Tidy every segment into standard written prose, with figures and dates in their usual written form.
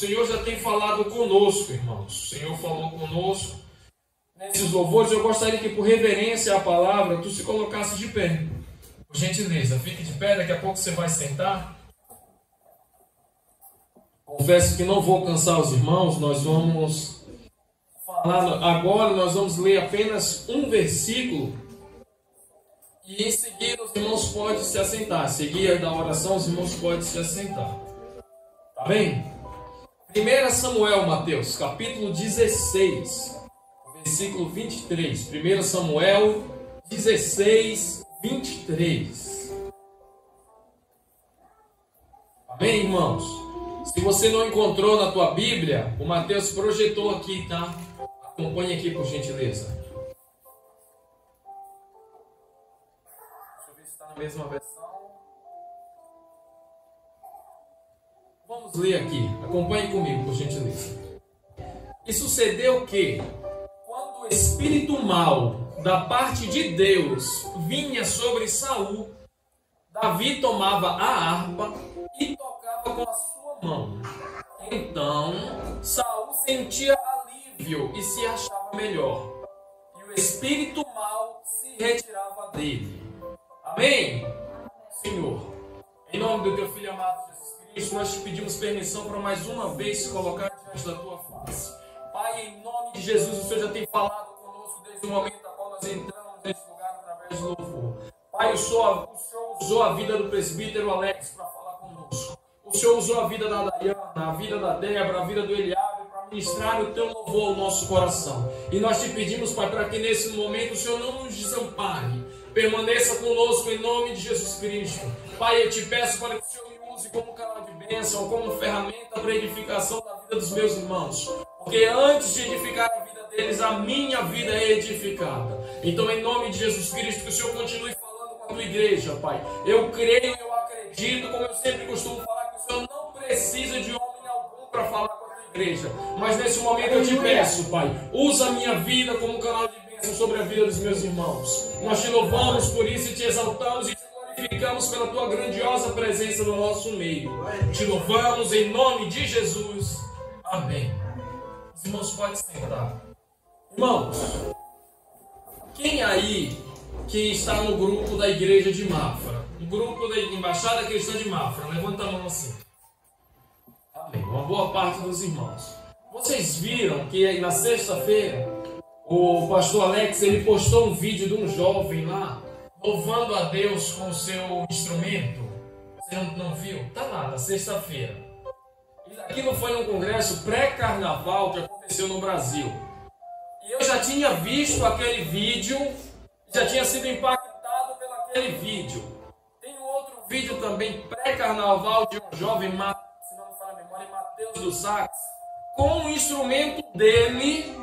Senhor já tem falado conosco, irmãos. O Senhor falou conosco nesses louvores. Eu gostaria que, por reverência à palavra, tu se colocasse de pé. Por gentileza, fique de pé, daqui a pouco você vai sentar. Confesso que não vou cansar os irmãos, nós vamos falar agora, nós vamos ler apenas um versículo e em seguida os irmãos podem se assentar. Seguir da oração, os irmãos podem se assentar. Tá bem? 1 Samuel, Mateus, capítulo 16, versículo 23. 1 Samuel 16, 23. Amém, irmãos? Se você não encontrou na tua Bíblia, o Mateus projetou aqui, tá? Acompanhe aqui, por gentileza. Deixa eu ver se está na mesma versão. Vamos ler aqui. Acompanhe comigo, por gentileza. E sucedeu que, quando o espírito mau da parte de Deus vinha sobre Saul, Davi tomava a harpa e tocava com a sua mão. Então Saul sentia alívio e se achava melhor, e o espírito mau se retirava dele. Amém? Senhor, em nome do teu Filho amado Jesus Cristo, nós te pedimos permissão para mais uma vez se colocar diante da tua face. Pai, em nome de Jesus, o Senhor já tem falado conosco desde o momento a qual nós entramos nesse lugar através do louvor. Pai, o Senhor usou a vida do presbítero Alex para falar conosco. O Senhor usou a vida da Dayana, a vida da Débora, a vida do Eliabe para ministrar o teu louvor ao nosso coração. E nós te pedimos, Pai, para que nesse momento o Senhor não nos desampare. Permaneça conosco em nome de Jesus Cristo. Pai, eu te peço para que o Senhor me use como canal de bênção, como ferramenta para a edificação da vida dos meus irmãos. Porque antes de edificar a vida deles, a minha vida é edificada. Então, em nome de Jesus Cristo, que o Senhor continue falando com a tua igreja, Pai. Eu creio, eu acredito, como eu sempre costumo falar, que o Senhor não precisa de homem algum para falar com a tua igreja. Mas nesse momento eu te peço, Pai, usa a minha vida como canal de bênção sobre a vida dos meus irmãos. Nós te louvamos por isso e te exaltamos e te glorificamos pela tua grandiosa presença no nosso meio. Te louvamos em nome de Jesus. Amém. Os irmãos podem sentar. Irmãos, quem aí que está no grupo da igreja de Mafra? O grupo da Embaixada Cristã de Mafra. Levanta a mão assim. Amém. Uma boa parte dos irmãos. Vocês viram que na sexta-feira o pastor Alex ele postou um vídeo de um jovem lá louvando a Deus com o seu instrumento? Você não viu? Tá lá, na sexta-feira. Aquilo foi num congresso pré-carnaval que aconteceu no Brasil. E eu já tinha visto aquele vídeo, já tinha sido impactado pelo aquele vídeo. Tem um outro vídeo também pré-carnaval de um jovem, se não me falha a memória, Mateus do Sax, com o instrumento dele,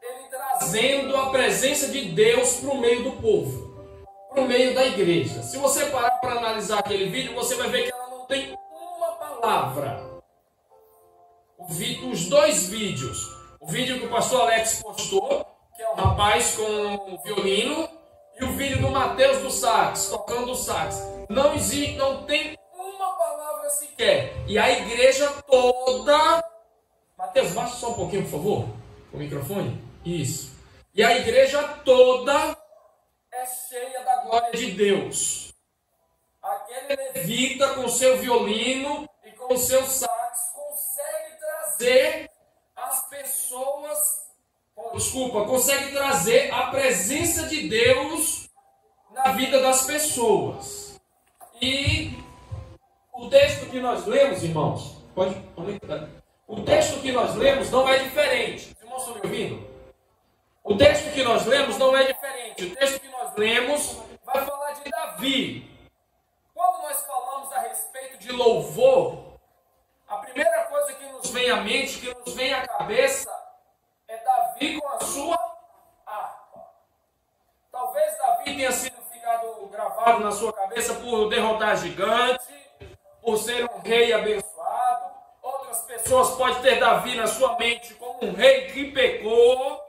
ele trazendo a presença de Deus para o meio do povo, para o meio da igreja. Se você parar para analisar aquele vídeo, você vai ver que ela não tem uma palavra. Os dois vídeos, o vídeo que o pastor Alex postou, que é o rapaz com o violino, e o vídeo do Mateus do sax, tocando o sax, não existe, não tem uma palavra sequer. E a igreja toda... Mateus, baixa só um pouquinho, por favor, o microfone. Isso. E a igreja toda é cheia da glória de Deus. Aquele levita com seu violino e com o seu sax consegue trazer as pessoas, consegue trazer a presença de Deus na vida das pessoas. E o texto que nós lemos, irmãos, o texto que nós lemos não é diferente. Os irmãos estão me ouvindo? O texto que nós lemos não é diferente. O texto que nós lemos vai falar de Davi. Quando nós falamos a respeito de louvor, a primeira coisa que nos vem à mente, que nos vem à cabeça, é Davi com a sua harpa. Talvez Davi tenha ficado gravado na sua cabeça por derrotar gigante, por ser um rei abençoado. Outras pessoas podem ter Davi na sua mente como um rei que pecou.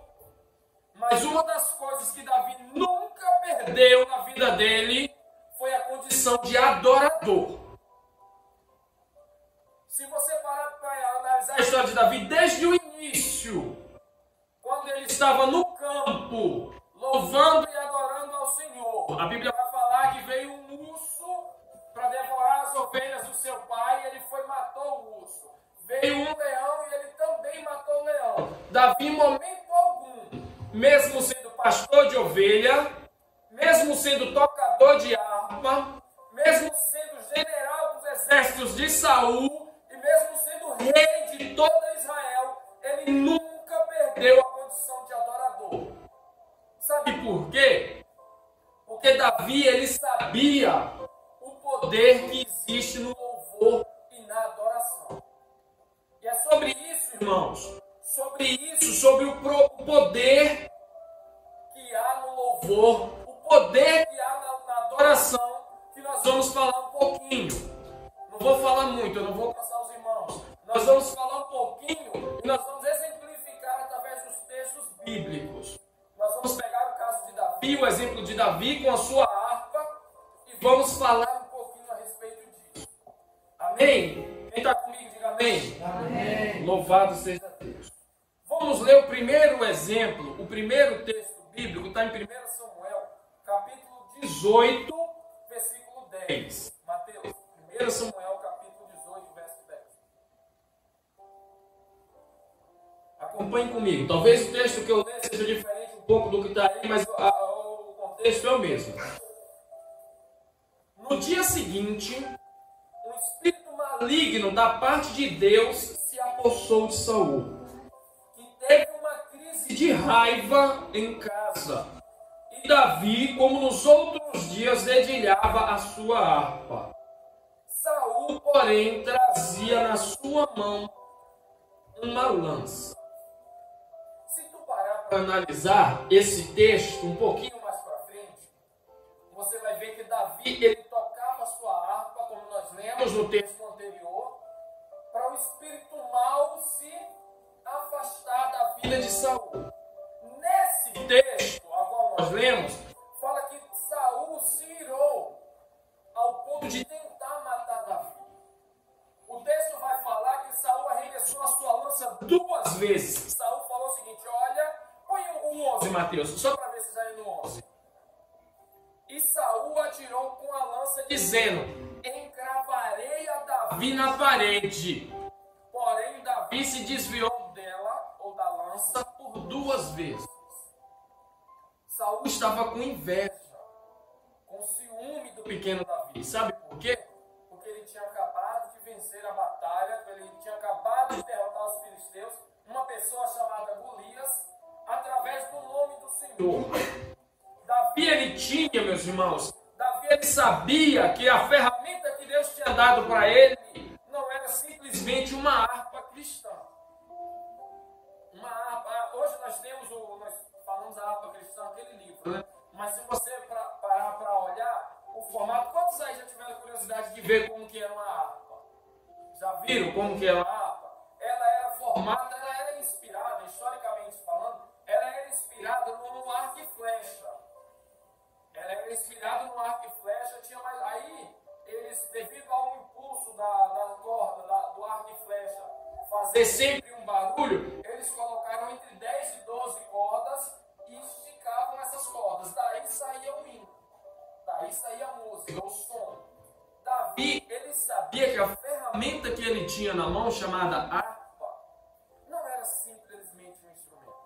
Mas uma das coisas que Davi nunca perdeu na vida dele foi a condição de adorador. Se você parar para analisar a campo, louvando e adorando ao Senhor. A Bíblia vai falar que veio um urso para devorar as ovelhas do seu pai, e ele foi e matou o urso. Veio um leão e ele também matou o leão. Davi, em momento algum, mesmo sendo pastor de ovelha, mesmo sendo tocador de harpa, mesmo sendo general dos exércitos de Saul, e mesmo sendo rei de toda Israel, ele nunca perdeu a condição de adorador. Sabe por quê? Porque Davi, ele sabia o poder que existe no louvor e na adoração. E é sobre isso, irmãos, sobre o poder que há no louvor, o poder que há na adoração, que nós vamos falar um pouquinho. Não vou falar muito, eu não vou cansar os irmãos. Nós vamos falar um pouquinho e nós vamos exemplificar através dos textos bíblicos. Nós vamos pegar o caso de Davi, o exemplo de Davi com a sua harpa, e vamos falar um pouquinho a respeito disso. Amém? Quem está comigo, diga amém. Amém. Louvado seja Deus. Vamos ler o primeiro exemplo, o primeiro texto bíblico, está em 1 Samuel, capítulo 18, versículo 10. Mateus, 1 Samuel, capítulo 18, verso 10. Acompanhe comigo. Talvez o texto que eu ler seja diferente um pouco do que está aí, mas o contexto é o mesmo. No dia seguinte, um espírito maligno da parte de Deus se apossou de Saul, que teve uma crise de raiva em casa. E Davi, como nos outros dias, dedilhava a sua harpa. Saul, porém, trazia na sua mão uma lança. Se tu parar para analisar esse texto um pouquinho mais para frente, você vai ver que Davi, ele tocava a sua harpa, como nós lemos no texto anterior, para o espírito mau se afastar da vida de Saul. Nesse texto, a qual nós lemos, fala que Saul se irou ao ponto de tentar matar Davi. O texto vai falar que Saul arremessou a sua lança 2 vezes. Saul falou o seguinte, olha, põe o 11, Mateus, só para ver se sai no 11. E Saul atirou com a lança, dizendo, encravarei a Davi na parede. Porém, Davi se desviou dela, ou da lança, por 2 vezes. Saul estava com inveja, com ciúme do pequeno Davi. Sabe por quê? Porque ele tinha acabado de vencer a batalha, ele tinha acabado de derrotar os filisteus, uma pessoa chamada Golias, através do nome do Senhor. Davi, ele tinha, meus irmãos, Davi, ele sabia que a ferramenta que Deus tinha dado para ele não era simplesmente uma harpa cristã. Uma harpa, hoje nós temos, nós falamos a harpa cristã, aquele livro, né? Mas se você parar para olhar o formato, quantos aí já tiveram curiosidade de ver como que era uma harpa? Já viram como que era uma harpa? Ela era formada, ela era inspirada, historicamente falando, ela era inspirada no arco e flecha. Ela era inspirada no arco e flecha, tinha mais. Aí, eles, devido ao impulso da corda, do arco e flecha, fazer sempre um barulho, eles colocaram entre 10 e 12 cordas e esticavam essas cordas. Daí saía o hino, daí saía a música, o som. Davi, ele sabia que a ferramenta que ele tinha na mão, chamada harpa, não era simplesmente um instrumento.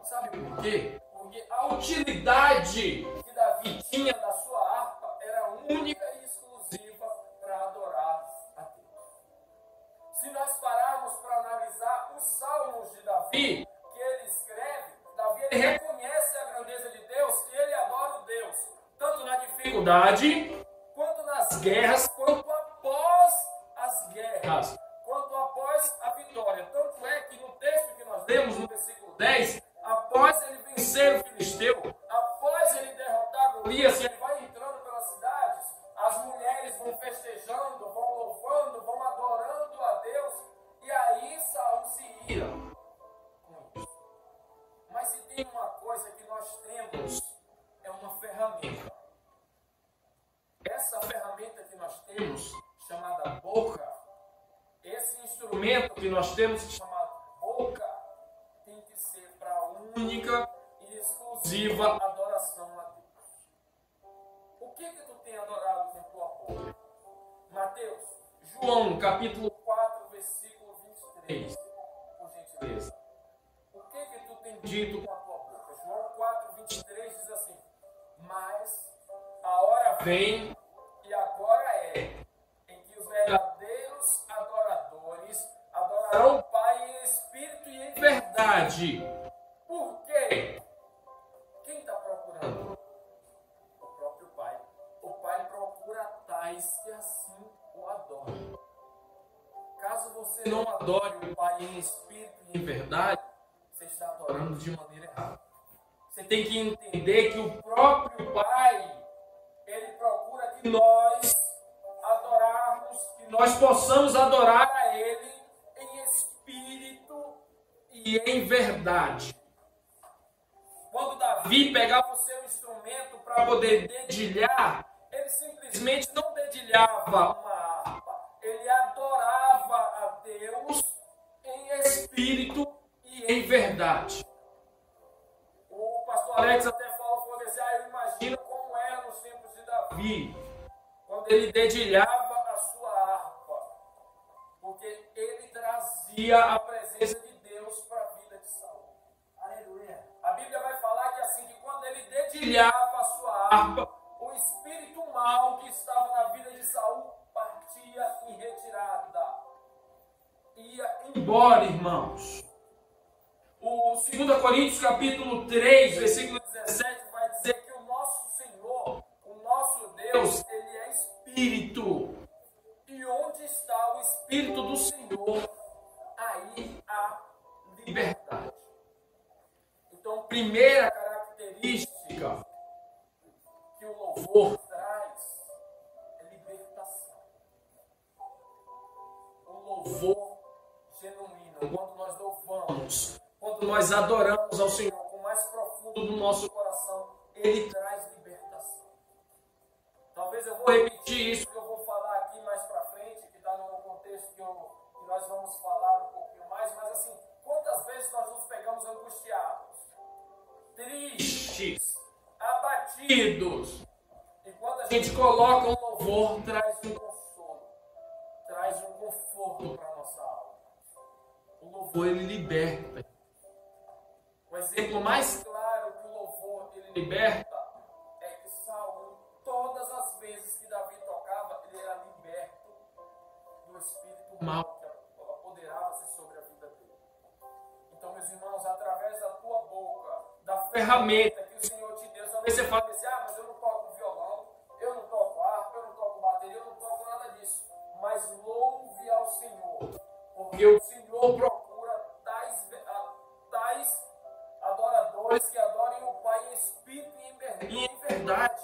Sabe por quê? Porque a utilidade que Davi tinha da sua harpa era única e exclusiva para adorar a Deus. Se nós pararmos para analisar os salmos de Davi, que ele escreve, Davi, ele reconhece a grandeza de Deus e ele adora o Deus, tanto na dificuldade, quanto nas guerras, quanto após as guerras, quanto após a vitória. Tanto é que no texto que nós lemos, no versículo 10, após ele vencer o filisteu, após ele derrotar Golias, ele vai entrando pelas cidades, as mulheres vão festejando, vão louvando, vão adorando a Deus, e aí Saul se ira com isso. Mas se tem uma coisa que nós temos, é uma ferramenta. Essa ferramenta que nós temos, chamada boca, esse instrumento que nós temos chamado boca, tem que ser para a única e exclusiva exclusiva adoração a Deus. O que tu tem adorado com tua boca? Mateus, João, capítulo 4, versículo 23, por gentileza. O que tu tem dito com a tua boca? João 4, 23 diz assim: mas a hora vem e agora é, em que os verdadeiros adoradores adorarão o Pai em espírito e em verdade. Por quê? Quem está procurando? O próprio Pai. O Pai procura tais que assim o adoram. Caso você não adore o Pai em espírito e em verdade, você está adorando de maneira errada. Você tem que entender que o próprio Pai, Ele procura que nós adorarmos, que nós possamos adorar a Ele em espírito e em verdade. Quando Davi pegava o seu instrumento para poder dedilhar, ele simplesmente não dedilhava uma harpa, ele adorava a Deus em espírito e em verdade. O pastor Alex até falou assim: eu imagino como era nos tempos de Davi, quando ele dedilhava a sua harpa, porque ele trazia a presença de Deus para a vida de Saul. Aleluia. A Bíblia vai falar que assim, que quando ele dedilhava a sua harpa, o espírito mau que estava na vida de Saul partia em retirada. Ia embora, irmãos. O 2 Coríntios capítulo 3, versículo 17, vai dizer que o nosso Senhor, o nosso Deus, Ele é Espírito. E onde está o Espírito do Senhor, aí há liberdade. Então, primeira característica que o louvor traz é libertação. O louvor genuíno, quando nós louvamos, quando nós adoramos ao Senhor com o mais profundo do nosso coração, Ele traz libertação. Talvez eu vou repetir isso que eu vou falar aqui mais para frente, que está no contexto que nós vamos falar um pouquinho mais, mas assim, quantas vezes nós nos pegamos angustiados, tristes, abatidos, e quando a gente coloca um louvor, traz um consolo, traz um conforto para a nossa alma. O louvor, ele liberta. O exemplo mais claro que o louvor ele liberta é que Saul, todas as vezes que Davi tocava, ele era liberto do espírito mau que apoderava-se sobre a vida dele. Então, meus irmãos, através da tua boca, da ferramenta que o Senhor te deu, talvez você fale assim: mas eu não toco violão, eu não toco harpa, eu não toco bateria, eu não toco nada disso. Mas louve ao Senhor, porque o Senhor procura tais adoradores que adorem o Pai em espírito e em verdade.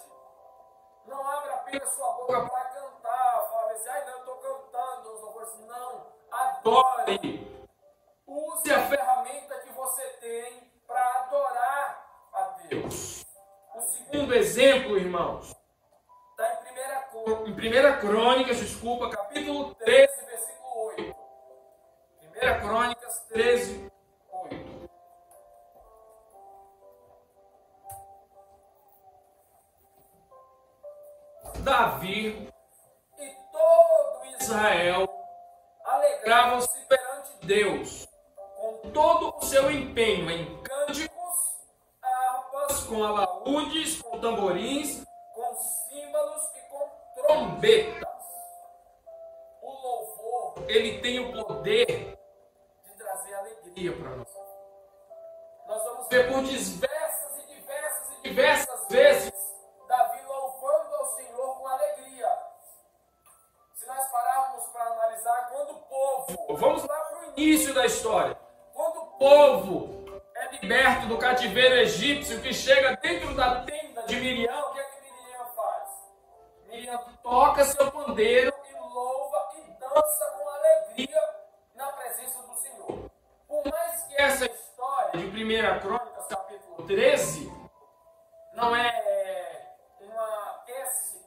Não abra apenas sua boca para cantar, fala assim: não, eu estou cantando os louvores. Não, adore. Use a ferramenta que você tem para adorar a Deus. O segundo exemplo, irmãos, está em 1 Crônicas, capítulo 13, versículo 8. 1 Crônicas 13, 8. Davi e todo Israel alegravam-se perante Deus com todo o seu empenho em cânticos, harpas, com alaúdes, com tamborins, com símbolos e com trombetas. O louvor, ele tem o poder de trazer alegria para nós. Nós vamos ver por diversas vezes Davi louvando ao Senhor com alegria. Se nós pararmos para analisar, quando o povo, vamos lá para o início da história, quando o povo é liberto do cativeiro egípcio, que chega dentro da tenda de Miriam, o que é que Miriam faz? Miriam toca seu pandeiro e louva e dança com alegria na presença do Senhor. Por mais que essa história de 1 Crônicas, capítulo 13, não é esse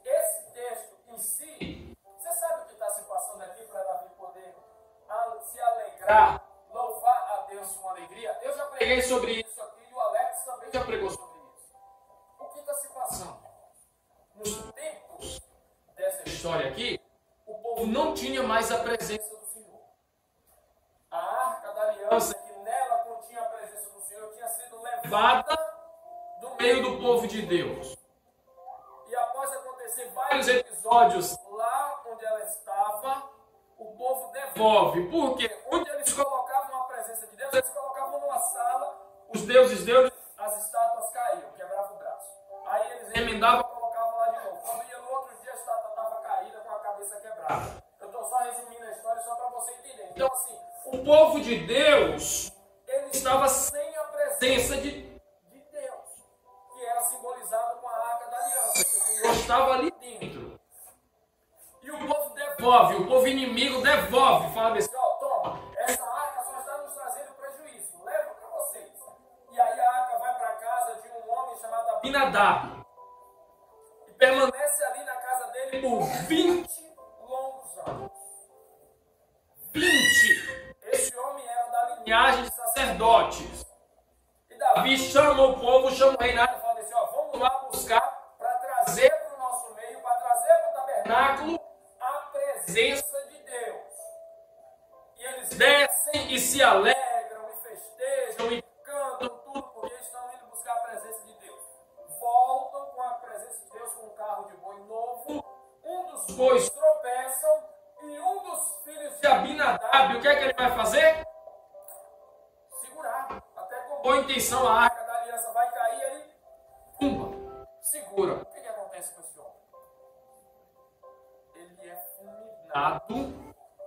texto em si, você sabe o que está se passando aqui para Davi poder se alegrar, louvar a Deus com alegria? Eu já preguei sobre isso aqui e o Alex também já pregou sobre isso. passando. Nos tempos dessa história aqui, o povo não tinha mais a presença do Senhor. A arca da aliança, que nela continha a presença do Senhor, tinha sido levada do meio do povo de Deus. E após acontecer vários episódios lá onde ela estava, o povo devolve. Por quê? Onde eles colocavam a presença de Deus, eles colocavam numa sala, os deuses, as estátuas caíam, quebravam o braço. Aí eles remendavam e colocavam lá de novo. Quando ia no outro dia, a estátua estava caída com a cabeça quebrada. Eu estou só resumindo a história só para você entender. Então, assim, o povo de Deus, ele estava sem a presença de Deus, que era simbolizado com a arca da aliança, que o Senhor estava ali dentro. E o povo devolve, o povo inimigo devolve, fala assim, ó, toma, essa arca só está nos trazendo prejuízo, leva para vocês. E aí a arca vai para a casa de um homem chamado Abinadab, e permanece ali na casa dele por 20 longos anos. 20! Esse homem era da linhagem de sacerdotes. E Davi chama o povo, chama o reinado e fala assim, ó, vamos lá buscar para trazer para o nosso meio, para trazer para o tabernáculo a presença de Deus. E eles descem e se alegram, e festejam, e cantam tudo, porque estão indo buscar a presença de Deus. Voltam com a presença de Deus com um carro de boi novo, um dos bois tropeçam, e um dos filhos de Abinadab, o que é que ele vai fazer? Segurar. Até com boa intenção, a arca da aliança vai cair, ele pumba, segura. O que acontece com esse homem? Ele é fulminado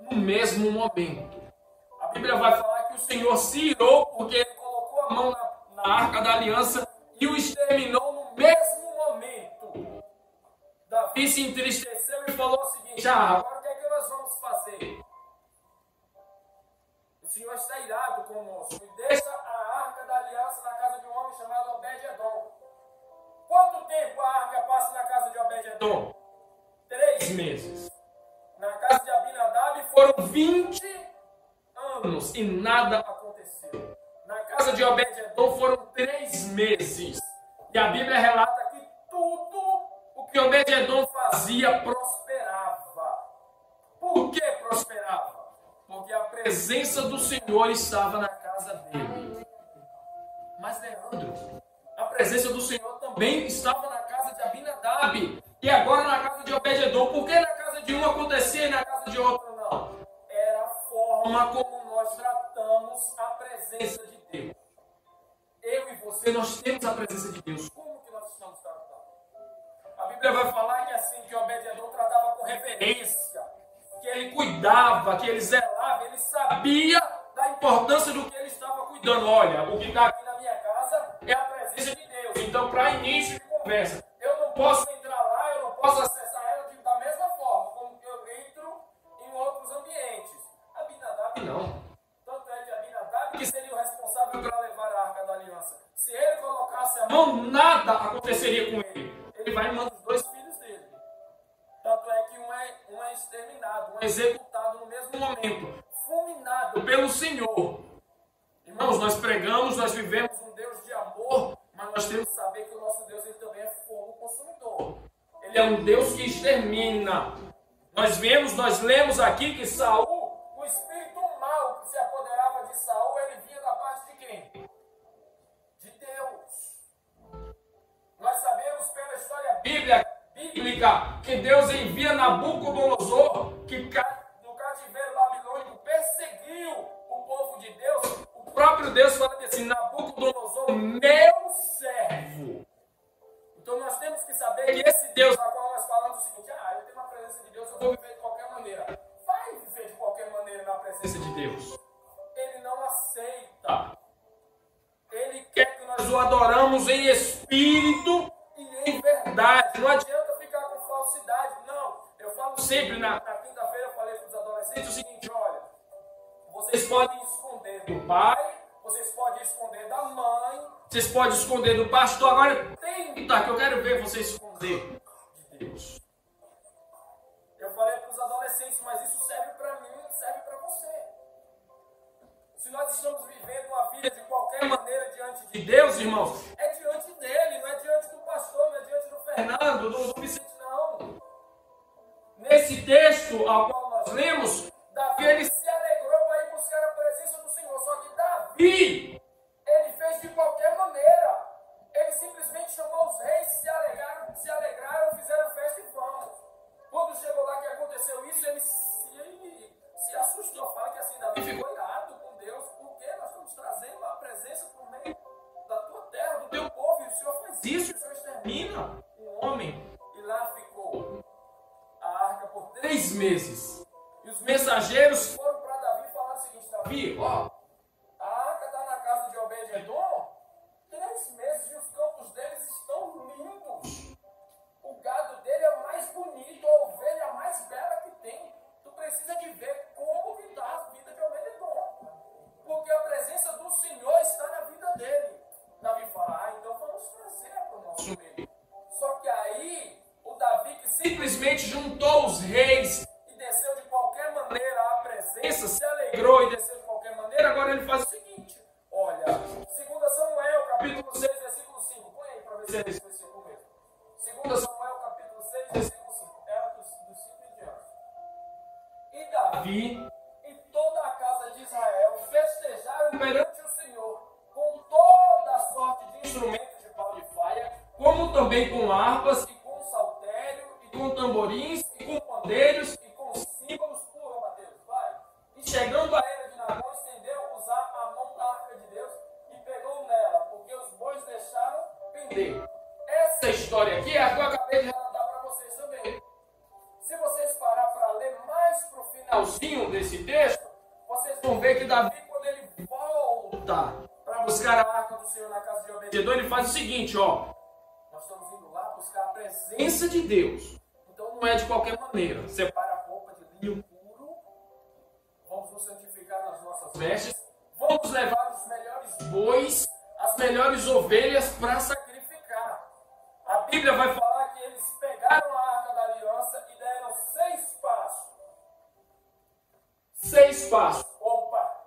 no mesmo momento. A Bíblia vai falar que o Senhor se irou porque ele colocou a mão na arca da aliança e o exterminou no mesmo momento. Davi se entristeceu e falou o seguinte, agora o que é que nós vamos fazer? O Senhor está irado conosco e deixa a arca da aliança na casa de um homem chamado Obed-edom. Quanto tempo a arca passa na casa de Obed-edom? 3 meses. Na casa de Abinadab foram 20 anos e nada aconteceu. Na casa de Obed-edom foram 3 meses. E a Bíblia relata que tudo o que Obed-edom fazia prosperava. Por que prosperava? Porque a presença do Senhor estava na casa dele. Mas Leandro, a presença do Senhor também estava na casa de Abinadab. E agora na casa de Obed-edom. Por que na casa de um acontecia e na casa de outro não? Era a forma como nós tratamos a presença de Deus. Eu e você, nós temos a presença de Deus. Como que nós estamos tratando? A Bíblia vai falar que assim, que Obed-edom tratava com reverência, que ele cuidava, que ele zelava, ele sabia da importância do que ele estava cuidando. Olha, o que está aqui na minha casa é a presença de Deus. Então, para início de conversa, eu não posso entrar lá, eu não posso acessar ela da mesma forma como eu entro em outros ambientes. Abinadab não. Tanto é que Abinadab que seria o responsável para levar a arca da aliança. Se ele colocasse a mão, nada aconteceria com ele. Ele vai e manda os 2 filhos dele. Tanto é que um é exterminado, um é executado no mesmo momento, fulminado pelo Senhor. Irmãos, nós pregamos, nós vivemos um Deus de amor, mas nós temos que saber que o nosso Deus ele também é fogo consumidor. Ele é um Deus que extermina. Nós lemos aqui que Saul, o espírito mau que se apoderava de Saul, ele vinha da parte de quem? De Deus. Nós sabemos pela história bíblica que Deus envia Nabucodonosor, que no cativeiro babilônico perseguiu o povo de Deus. O próprio Deus fala assim, Nabucodonosor, meu servo. Então nós temos que saber que esse Deus, na qual nós falamos o seguinte, eu tenho uma presença de Deus, eu vou viver de qualquer maneira. Vai viver de qualquer maneira na presença de Deus. Ele não aceita. Ele quer que nós o adoramos em espírito e em verdade. Não adianta ficar com falsidade, não. Eu falo sempre, na quinta-feira eu falei para os adolescentes o seguinte, olha, vocês podem esconder do pai, vocês podem esconder da mãe, vocês podem esconder do pastor, agora tenta, que eu quero ver vocês esconder de Deus. Eu falei para os adolescentes, mas isso serve para mim, serve para você. Se nós estamos vivendo uma vida de qualquer maneira diante de Deus, irmãos, é diante dele, não é diante do pastor, não é diante do Fernando, do Vicente, não. Nesse texto ao qual nós lemos, Davi ele se alegrou para ir buscar a presença do Senhor. Só que Davi, ele fez de qualquer maneira. Ele simplesmente chamou os reis, se alegraram, fizeram festa e vamos. Quando chegou lá que aconteceu isso, ele se assustou. Fala que assim, Davi ficou irado com Deus. Porque nós estamos trazendo a presença por meio da tua terra, do teu povo. E o Senhor faz isso, o Senhor extermina um homem. E lá ficou a arca por 3 meses. E os mensageiros foram para Davi falar o seguinte: Davi, ó, a arca está na casa de Obed-edom 3 meses e os campos deles estão lindos. O gado dele é o mais bonito, a ovelha mais bela que tem. Tu precisa de ver como que está a vida de Obed-edom. Porque a presença do Senhor está na vida dele. Davi fala, então vamos trazer para o nosso meio. Só que aí, o Davi que simplesmente juntou os reis e desceu de qualquer maneira à presença, se alegrou e desceu de qualquer maneira, agora ele faz o seguinte, olha, 2 Samuel, capítulo 6, versículo 5, põe aí para ver se é esse versículo mesmo. 2 Samuel, capítulo 6, versículo 5, é dos 5 em diante. E Davi e toda a casa de Israel festejaram perante o Senhor com toda a sorte de instrumentos de pau de faia, como também com harpas e com saltério e com tamborins e com pandeiros e com símbolos. Pula, Mateus, vai. E chegando a era de Nagão, estendeu a mão da arca de Deus e pegou nela, porque os bois deixaram pender. Essa história aqui é a que eu acabei de relatar para vocês também. Se vocês parar para ler mais para o finalzinho desse texto, vocês vão ver que Davi, quando ele volta para buscar a arca do Senhor na casa de Obed-edom, ele faz o seguinte, ó. Nós estamos indo lá buscar a presença de Deus. Então não é de qualquer maneira. Separa a roupa de linho puro. Vamos nos santificar nas nossas vestes. Vamos levar os melhores bois, as melhores ovelhas para sacrificar. A Bíblia vai falar que eles pegaram a arca da aliança e deram 6 passos. 6 passos. Opa!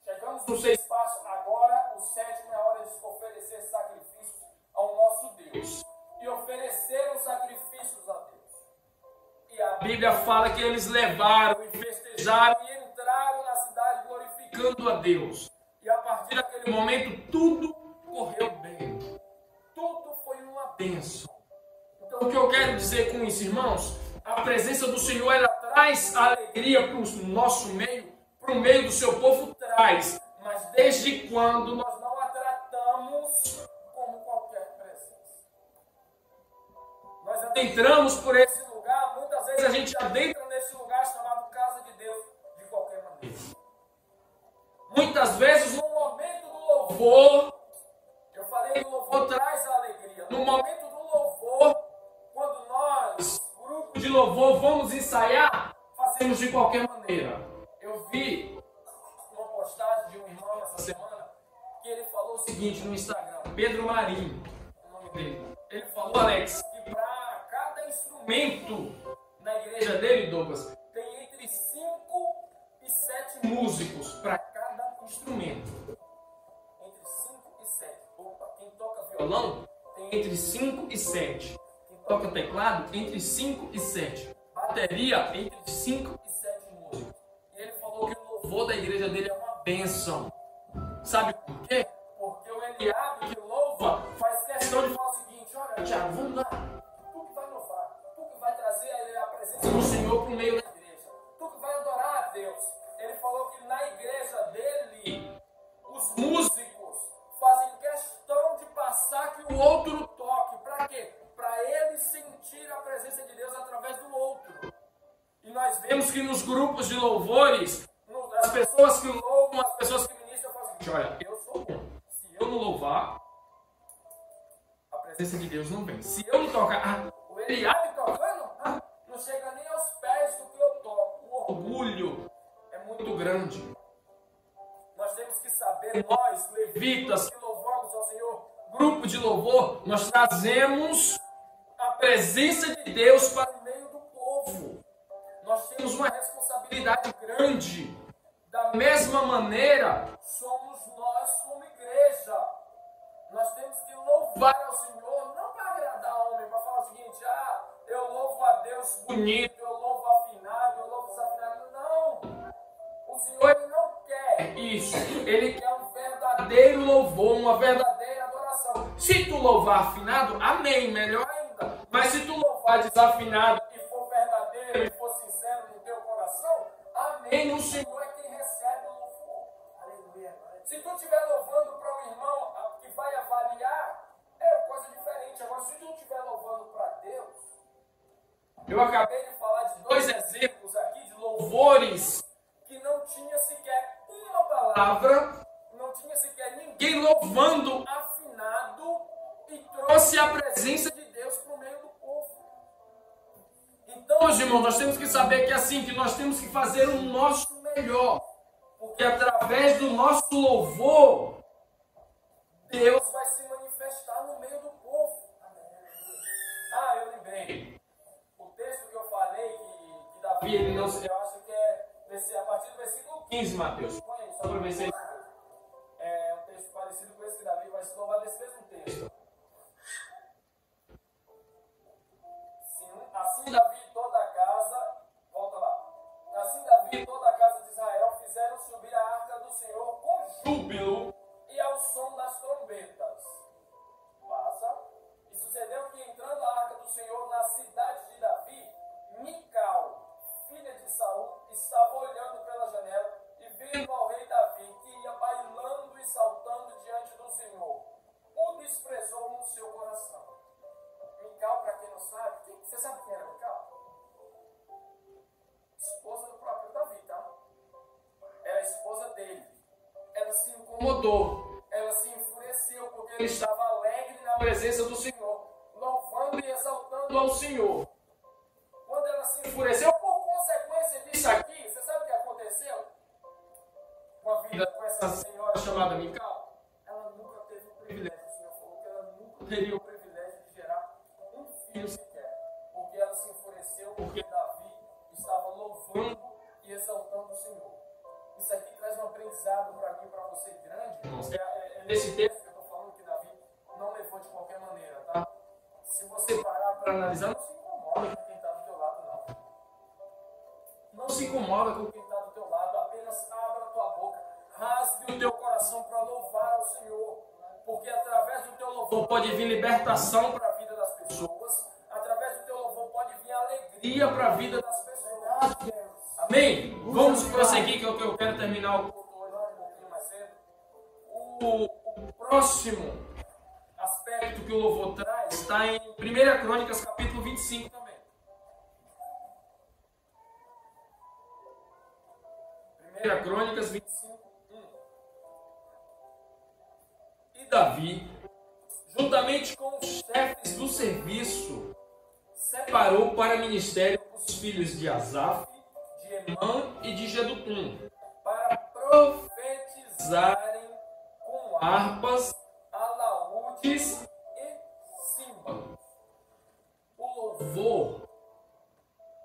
Chegamos nos 6 passos. Agora, o 7º é a hora de oferecer sacrifícios ao nosso Deus. E ofereceram sacrifícios a Deus. E a Bíblia fala que eles levaram e festejaram e entraram na cidade glorificando a Deus. E a partir daquele momento, tudo correu bem. Tudo foi uma bênção. Então, o que eu quero dizer com isso, irmãos? A presença do Senhor, ela traz alegria para o nosso meio, para o meio do seu povo, traz. Mas desde quando nós não a tratamos como qualquer presença? Nós adentramos por esse lugar, muitas vezes a gente adentra nesse lugar chamado casa de Deus de qualquer maneira. Muitas vezes no momento do louvor, eu falei que o louvor traz a alegria. No momento do louvor, quando nós, grupo de louvor, vamos ensaiar, fazemos de qualquer maneira. Eu vi uma postagem de um irmão essa semana que ele falou o seguinte no Instagram, Pedro Marinho, o nome dele. Ele falou, Alex, que para cada instrumento na igreja dele, Douglas, tem entre 5 e 7 músicos para cada instrumento. Entre 5 e 7. Opa, quem toca violão tem entre 5 e 7. Quem toca teclado, entre 5 e 7. Bateria, entre 5 e 7 músicos. E ele falou que o louvor da igreja dele é uma bênção. Sabe por quê? Porque o Eliabe que louva faz questão de falar o seguinte, olha, Tiago, vamos lá. Tu que vai louvar, tu que vai trazer a presença do Senhor para o meio da igreja. Tu que vai adorar a Deus. Ele falou que na igreja dele, os músicos fazem questão de passar que o outro toque. Para quê? Para ele sentir a presença de Deus através do outro. E nós vemos que nos grupos de louvores, as pessoas que louvam, as pessoas que ministram, fazem assim, olha, eu sou bom. Se eu não louvar, a presença de Deus não vem. Se eu não tocar, o Eliabe tocando, não chega nem aos pés do que eu toco. O orgulho é muito grande. Nós temos que saber, nós, levitas, que louvamos ao Senhor, grupo de louvor, nós trazemos a presença de Deus para o meio do povo. Nós temos uma responsabilidade grande. Da mesma maneira, somos nós como igreja. Nós temos que louvar ao Senhor, não para agradar ao homem, para falar o seguinte, Deus bonito, eu louvo afinado, eu louvo desafinado. Não! O Senhor ele não quer isso. Ele quer um verdadeiro louvor, uma verdadeira adoração. Se tu louvar afinado, amém, melhor ainda. Mas se tu louvar desafinado e for verdadeiro e for sincero no teu coração, amém, o Senhor é quem recebe o louvor. Aleluia. Se tu estiver louvando para um irmão que vai avaliar, é coisa diferente. Agora, se tu estiver louvando para Deus, eu acabei de falar de 2 exemplos aqui de louvores que não tinha sequer uma palavra, não tinha sequer ninguém louvando afinado e trouxe a presença de Deus para o meio do povo. Então, meus irmãos, nós temos que saber que assim, que nós temos que fazer o nosso melhor, porque através do nosso louvor, Deus vai se manifestar no meio do povo. Ah, eu lembrei. O texto que eu falei, que Davi, ele não se... Eu acho que é a partir do versículo 15, Mateus. Põe aí, só para ver se é um texto parecido com esse que Davi vai se louvar desse mesmo texto. Assim Davi e toda a casa, volta lá. Assim Davi e toda a casa de Israel fizeram subir a arca do Senhor com júbilo e ao som das trombetas. Passa. E sucedeu que entrando a arca do Senhor na cidade de Davi, Mical, filha de Saul, estava olhando pela janela e vendo ao rei Davi que ia bailando e saltando diante do Senhor. O desprezou no seu coração. Mical, para quem não sabe, você sabe quem era Mical? Esposa do próprio Davi, tá? Era a esposa dele. Ela se incomodou, ela se enfureceu porque ele estava alegre na presença do Senhor, louvando e exaltando ao Senhor. Quando ela se enfureceu, por consequência disso aqui, você sabe o que aconteceu com a vida com essa senhora chamada Mical? Ela nunca teve o privilégio. O Senhor falou que ela nunca teria o privilégio de gerar um filho sequer, porque ela se enfureceu porque Davi estava louvando e exaltando o Senhor. Isso aqui traz um aprendizado para mim e para você grande, irmãos. É nesse texto que eu estou falando que Davi não levou de qualquer maneira, tá? Se você parar para analisar, não se incomoda com quem está do teu lado, não. Não se incomoda com quem está do teu lado, apenas abra a tua boca, rasgue o teu coração para louvar ao Senhor, porque através do teu louvor pode vir libertação para a vida das pessoas, através do teu louvor pode vir alegria para a vida das pessoas. Amém? Vamos prosseguir, que eu quero terminar o culto hoje um pouquinho mais cedo. O próximo aspecto que o louvor traz está em 1 Crônicas, capítulo 25 também. 1 Crônicas 25, 1. E Davi, juntamente com os chefes do serviço, separou para ministério os filhos de Asaf, de Emã e de Jedutum, para profetizarem com harpas, alaúdes e símbolos. O louvor,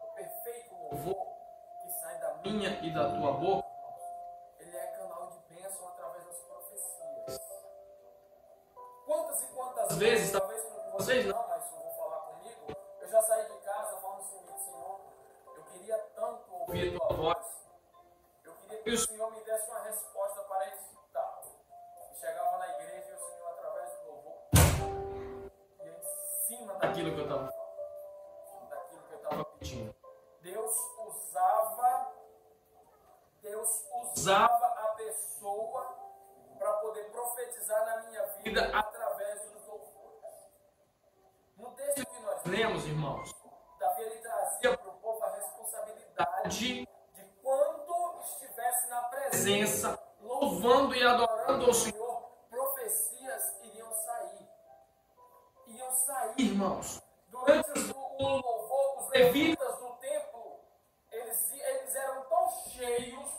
o perfeito louvor que sai da minha e da tua boca, ele é canal de bênção através das profecias. Quantas e quantas vezes, talvez com vocês não, mas eu vou falar comigo, eu já saí de casa falando assim, Senhor, eu queria tanto ouvir a tua voz, eu queria que o Senhor me desse uma resposta para excitar. E chegava na igreja e o Senhor, através do louvor, ia em cima daquilo que eu estava falando, daquilo que eu estava pedindo. Deus usava a pessoa para poder profetizar na minha vida através dos louvores. No texto que nós lemos, irmãos, Davi ele trazia para o povo a responsabilidade de quando estivesse na presença, louvando e adorando ao Senhor, profecias iriam sair. Iriam sair, irmãos. Durante o louvor, os levitas do templo, eles eram tão cheios,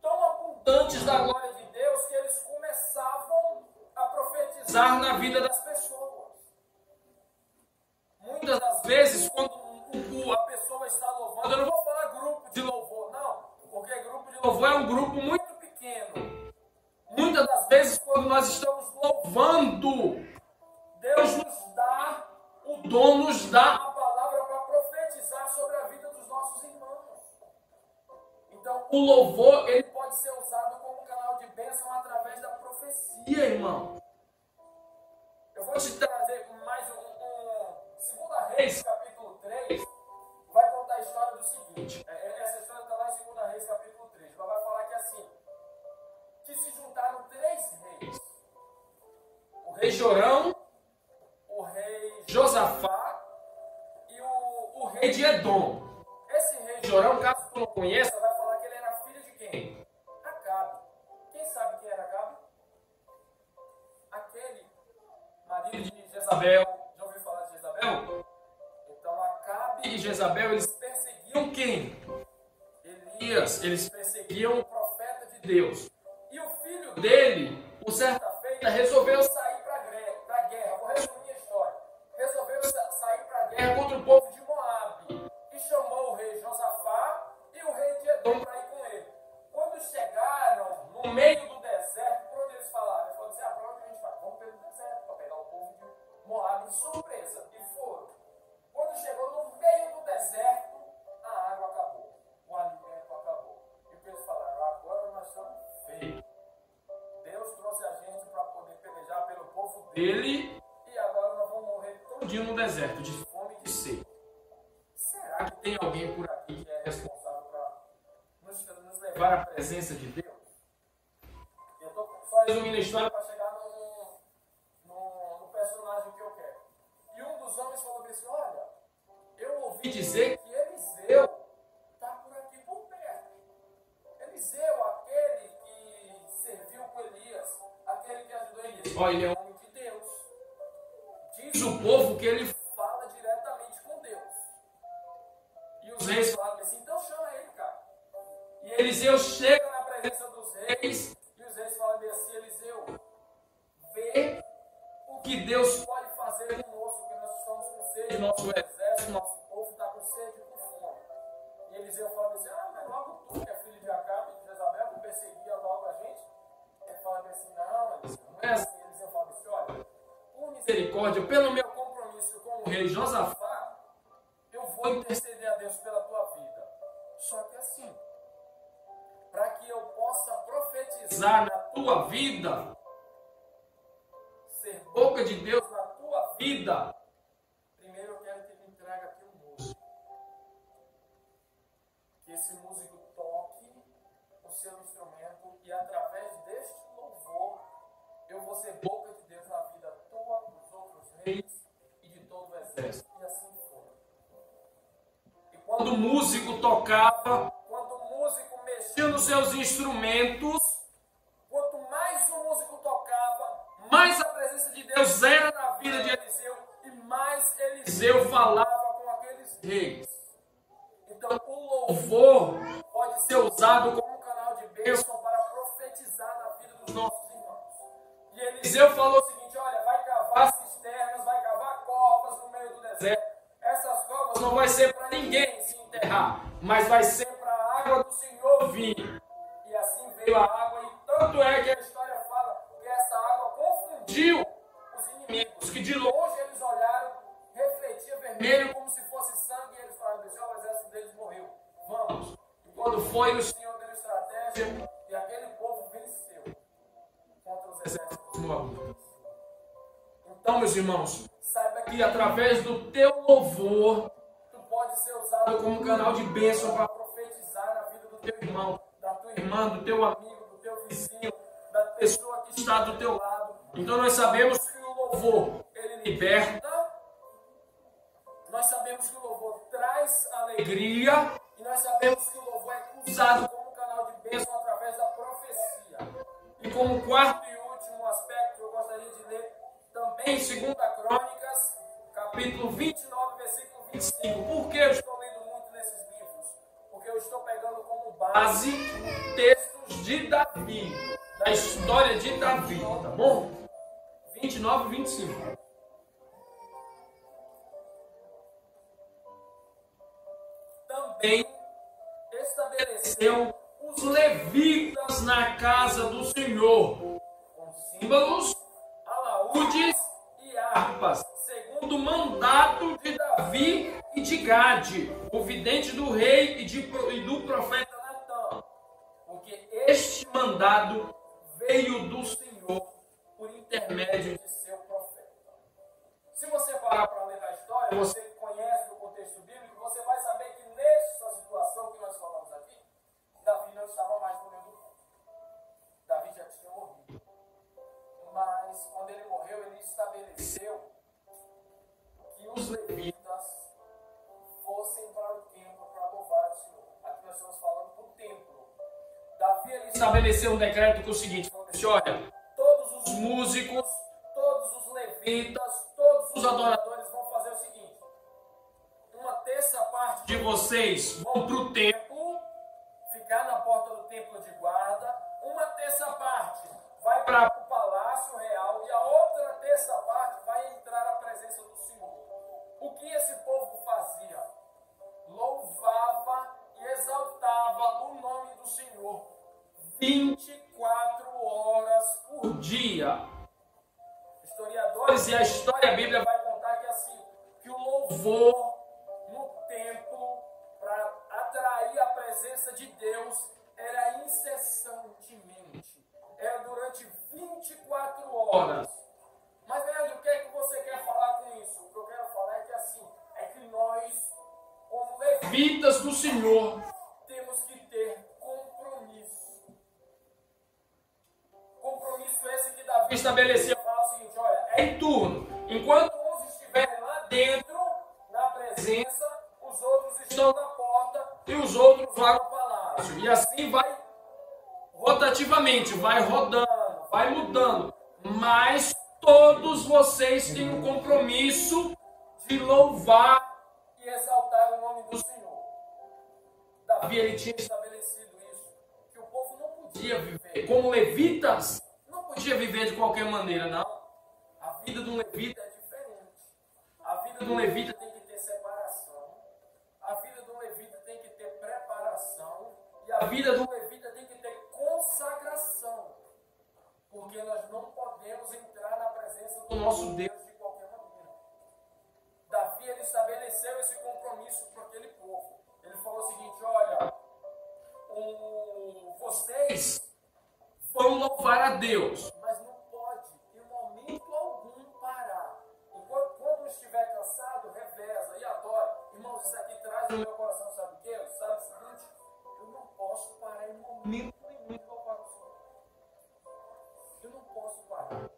tão abundantes da glória de Deus, que eles começavam a profetizar na vida das pessoas. Muitas das vezes, quando a pessoa está louvando, eu não vou falar grupo de louvor, não, porque grupo de louvor é um grupo muito pequeno. Muitas das vezes, quando nós estamos louvando, Deus nos dá o dom, nos dá a palavra para profetizar o louvor ele pode ser usado como canal de bênção através da profecia, irmão. Eu vou te trazer mais Segunda Reis, capítulo 3, vai contar a história do seguinte. Essa história está lá em Segunda Reis, capítulo 3. Ela vai falar que assim, que se juntaram 3 reis. O rei Jorão, o rei Josafá e o rei de Edom. Esse rei Jorão, caso tu não conheça, vai falar que ele era filho de quem? Acabe. Quem sabe quem era Acabe? Aquele marido de Jezabel. Já ouviu falar de Jezabel? Então Acabe e Jezabel, eles perseguiam quem? Elias. Eles perseguiam o profeta de Deus. E o filho dele, por certa feita, resolveu sair para a guerra. Vou resumir a história. Resolveu sair para a guerra contra o povo de Moabe. E chamou o rei Josafá e o rei de Edom para ir com ele. Quando chegaram no meio do deserto, por onde eles falaram? Eles falaram assim, para onde a gente vai? Vamos pelo deserto, para pegar o povo de Moabe de surpresa. E foram. Quando chegou no meio do deserto, a água acabou. O alimento acabou. E eles falaram, agora nós estamos feios. Deus trouxe a gente para poder pelejar pelo povo dele e agora nós vamos morrer todinho no deserto, de fome e de sede. Será que tem alguém por aqui que é responsável para nos levar à presença de Deus? Eu estou só resumindo a história para chegar no personagem que eu quero. E um dos homens falou assim, olha, eu ouvi dizer que Eliseu está por aqui por perto. Eliseu, aquele que serviu com Elias, aquele que ajudou Elias. Olha, ele é um homem de Deus. Diz o povo que ele fala diretamente com Deus. E os reis falaram assim, então chama ele, cara. E Eliseu chega na presença dos reis, e os reis falam assim, Eliseu, vê o que Deus pode fazer conosco, porque nós estamos com sede, nosso exército, nosso povo está com sede e com fome. E Eliseu fala assim, mas logo tu, que é filho de Acabe e de Jezabel, que perseguia logo a gente. Ele fala assim, não, Eliseu, não é assim. Eliseu fala assim, olha, por misericórdia, pelo meu compromisso com o rei Josafá, eu vou interceder a Deus pela tua vida. Só que assim, para que eu possa profetizar na tua vida, ser boca de Deus na tua vida, primeiro eu quero que ele entregue aqui um músico. Que esse músico toque o seu instrumento e através deste louvor eu vou ser boca de Deus na vida tua, dos outros reis e de todo o exército. E assim foi. E quando o músico tocava, quando o músico mexia nos seus instrumentos, quanto mais o músico tocava, mais a presença de Deus era na vida de Eliseu e mais Eliseu falava com aqueles reis. Então o louvor pode ser usado como um canal de bênção para profetizar na vida dos nossos irmãos. E Eliseu falou o seguinte, olha, vai cavar cisternas, vai cavar covas no meio do deserto. Essas covas não vai ser para ninguém se enterrar, mas vai ser para a água do Senhor vir. E assim veio a água, e tanto é que a história fala que essa água confundiu os inimigos, que de longe eles olharam, refletia vermelho como se fosse sangue, e eles falaram, o exército deles morreu, vamos. E quando foi, o Senhor deu estratégia, e aquele povo venceu contra os exércitos moabitas. Então, meus irmãos, saiba que através do teu louvor, tu pode ser usado como canal de bênção para profetizar na vida do teu irmão, da tua irmã, do teu amigo, do teu vizinho, da pessoa que está do teu lado. Então nós sabemos que o louvor, ele liberta, nós sabemos que o louvor traz alegria, e nós sabemos que o louvor é usado como canal de bênção através da profecia. E como quarto e último aspecto, eu gostaria de ler também 2 Crônicas, capítulo 29, versículo 25. Por que eu estou lendo muito nesses livros? Porque eu estou pegando como base textos de Davi, da história de Davi, tá bom? 29 e 25. Também estabeleceu os levitas na casa do Senhor, com símbolos, alaúdes e harpas, segundo o mandato de Davi e de Gade, o vidente do rei e do profeta Natã. este mandado veio do Senhor por intermédio de seu profeta. Se você parar para ler a história, você conhece o contexto bíblico, você vai saber que nessa situação que nós falamos aqui, Davi não estava mais no meio do povo. Davi já tinha morrido. Mas quando ele morreu, ele estabeleceu que os levitas fossem para o templo para louvar o Senhor. Aqui nós estamos falando do templo. Davi ele estabeleceu um decreto que é o seguinte: falou assim, olha, todos os músicos, todos os levitas, todos os adoradores vão fazer o seguinte: uma terça parte de vocês vão para o templo, ficar na porta do templo de guarda, uma terça parte vai para o palácio real e a outra terça parte vai entrar na presença do Senhor. O que esse povo fazia? Louvava e exaltava o nome do Senhor 24 horas por dia. Historiadores e a história bíblica vai contar que assim, que o louvor no templo para atrair a presença de Deus era incessantemente. Era durante 24 horas. Mas, Leandro, o que é que você quer falar com isso? O que eu quero falar é que assim, é que nós, como levitas do Senhor, temos que ter compromisso. Compromisso esse que Davi estabeleceu. Fala o seguinte, olha, é em turno. Enquanto uns estiverem lá dentro, na presença, os outros estão na porta e os outros lá no palácio. E assim vai rotativamente, vai rodando, vai mudando. Mas todos vocês têm um compromisso de louvar e exaltar o nome do Senhor. Davi ele tinha estabelecido isso, que o povo não podia viver como levitas, não podia viver de qualquer maneira, não. A vida de um levita é diferente. A vida de um levita tem que ter separação. A vida de um levita tem que ter preparação. E a vida de um levita tem que ter consagração. Porque nós não podemos entrar na presença do nosso Deus de qualquer maneira. Davi ele estabeleceu esse compromisso para aquele povo. Ele falou o seguinte, olha, vocês vão louvar a Deus, mas não pode, em momento algum, parar. Quando estiver cansado, reveza e adora. Irmãos, isso aqui traz no meu coração, sabe o quê? Sabe o seguinte, eu não posso parar em momento nenhum de louvar o Senhor. Eu não posso parar.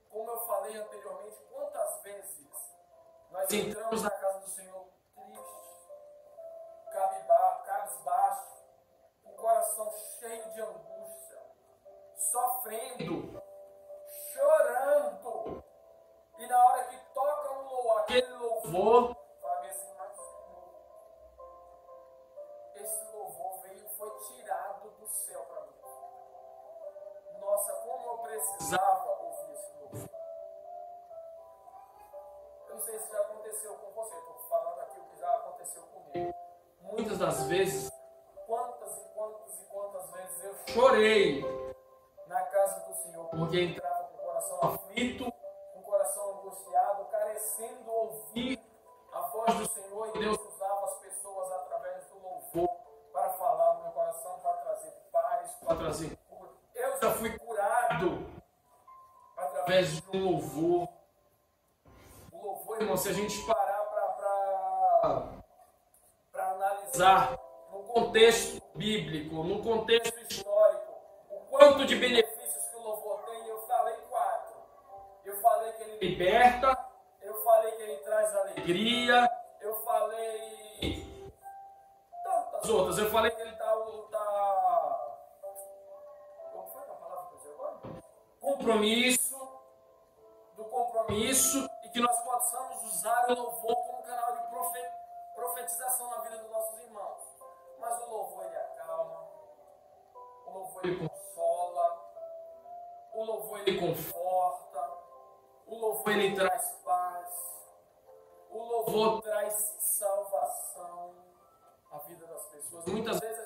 Como eu falei anteriormente, quantas vezes nós entramos na casa do Senhor triste, cabisbaixo, com o coração cheio de angústia, sofrendo, chorando, e na hora que toca aquele louvor, fala assim, mas Senhor, esse louvor foi tirado do céu para mim. Nossa, como eu precisava ouvir esse louvor. Eu não sei se já aconteceu com você, estou falando aqui o que já aconteceu comigo. Muitas das vezes, quantas vezes eu chorei na casa do Senhor, porque entrava com o coração aflito, com o coração angustiado, carecendo ouvir a voz do Senhor, e Deus usava as pessoas através do louvor para falar no meu coração, para trazer paz, para trazer cura. Eu já fui curado através de um louvor. O louvor, irmão, se a gente parar para analisar no contexto bíblico, no contexto histórico, o quanto de benefícios que o louvor tem, eu falei 4. Eu falei que ele liberta, eu falei que ele traz alegria, eu falei tantas outras, eu falei que ele como foi a palavra que eu usei agora? Compromisso, e que nós possamos usar o louvor como canal de profetização na vida dos nossos irmãos. Mas o louvor ele acalma, o louvor ele consola, o louvor ele conforta, o louvor ele traz paz, o louvor traz salvação à vida das pessoas. Muitas vezes